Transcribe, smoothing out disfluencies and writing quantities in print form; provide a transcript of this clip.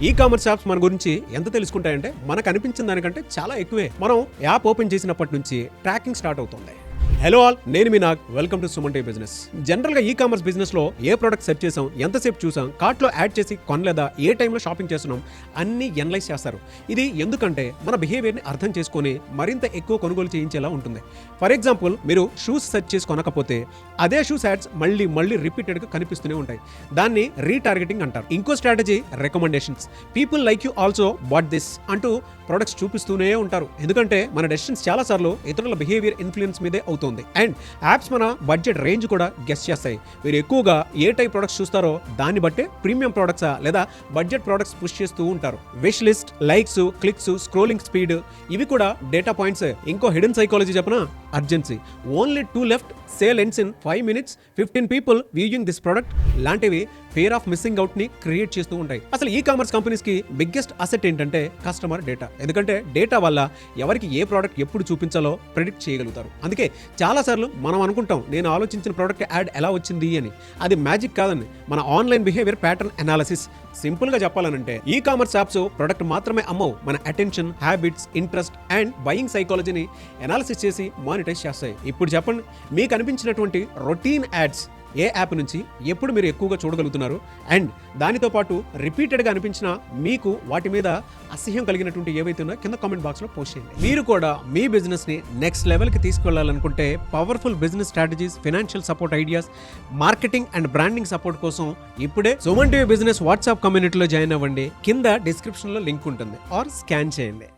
E commerce apps మన గురించి ఎంత తెలుసుకుంటాయంటే మనకు అనిపించిన దానికంటే చాలా ఎక్కువే. మనం యాప్ ఓపెన్ చేసినప్పటి నుంచి ట్రాకింగ్ స్టార్ట్ అవుతుంది. హలో ఆల్, నేను మీ Nag. Welcome to Suman TV business. General గా ఈ కామర్స్ బిజినెస్ లో ఏ ప్రోడక్ట్ సెర్చ్ చేసాం, ఎంతసేపు చూసాం, కార్ట్ లో యాడ్ చేసి కొనలేదా, ఏ టైంలో షాపింగ్ చేస్తున్నాం అన్ని ఎనలైజ్ చేస్తారు. ఇది ఎందుకంటే మన బిహేవియర్ ని అర్థం చేసుకొని మరింత ఎక్కువ కొనుగోలు చేయించేలా ఉంటుంది. ఫర్ ఎగ్జాంపుల్, మీరు షూస్ సెర్చ్ చేసి కొనకపోతే అదే షూస్ యాడ్స్ మళ్ళీ రిపీటెడ్ గా కనిపిస్తూనే ఉంటాయి. దాన్ని రీటార్గెటింగ్ అంటారు. ఇంకో strategy recommendations. People like you also what this అంటూ ప్రొడక్ట్స్ చూపిస్తూనే ఉంటారు. ఎందుకంటే మన డెసిషన్స్ చాలా సార్లు ఇతరుల బిహేవియర్ ఇన్ఫ్లుయెన్స్ మీదే అవుతుంది. అండ్ యాప్స్ మన బడ్జెట్ రేంజ్ కూడా గెస్ చేస్తాయి. మీరు ఎక్కువగా ఏ టైప్ ప్రొడక్ట్స్ చూస్తారో దాన్ని బట్టే ప్రీమియం ప్రొడక్ట్సా లేదా బడ్జెట్ ప్రొడక్ట్స్ పుష్ చేస్తూ ఉంటారు. Wish list, likes, clicks, scrolling speed ఇవి కూడా డేటా పాయింట్స్. ఇంకో హిడెన్ సైకాలజీ చెప్పనా, urgency. Only 2 left, sale ends in 5 minutes, 15 people viewing this product లాంటివి ఫియర్ ఆఫ్ మిస్సింగ్ అవుట్ ని క్రియేట్ చేస్తూ ఉంటాయి. అసలు ఈ కామర్స్ కంపెనీస్ కి బిగ్గెస్ట్ అసెట్ ఏంటంటే కస్టమర్ డేటా. ఎందుకంటే డేటా వల్ల ఎవరికి ఏ ప్రోడక్ట్ ఎప్పుడు చూపించాలో ప్రిడిక్ట్ చేయగలుగుతారు. అందుకే చాలా సార్లు మనం అనుకుంటాం, నేను ఆలోచించిన ప్రోడక్ట్ యాడ్ ఎలా వచ్చింది అని. అది మ్యాజిక్ కాదండి, మన online behaviour pattern analysis. Simple గా చెప్పాలనంటే ఈ కామర్స్ యాప్స్ ప్రొడక్ట్ మాత్రమే అమ్మవు, మన attention, habits, interest and buying సైకాలజీని అనాలిసిస్ చేసి మానిటైజ్ చేస్తాయి. ఇప్పుడు చెప్పండి, మీకు అనిపించినటువంటి రొటీన్ యాడ్స్ ఏ యాప్ నుంచి ఎప్పుడు మీరు ఎక్కువగా చూడగలుగుతున్నారు? అండ్ దానితో పాటు రిపీటెడ్గా అనిపించిన మీకు వాటి మీద అసహ్యం కలిగినటువంటి ఏవైతే ఉన్నాయో కింద కామెంట్ బాక్స్లో పోస్ట్ చేయండి. మీరు కూడా మీ బిజినెస్ని నెక్స్ట్ లెవెల్కి తీసుకెళ్లాలనుకుంటే powerful business strategies, financial support ideas, marketing and branding support కోసం ఇప్పుడే సుమన్ టీవీ బిజినెస్ వాట్సాప్ కమ్యూనిటీలో జాయిన్ అవ్వండి. కింద డిస్క్రిప్షన్లో లింక్ ఉంటుంది, ఆర్ స్కాన్ చేయండి.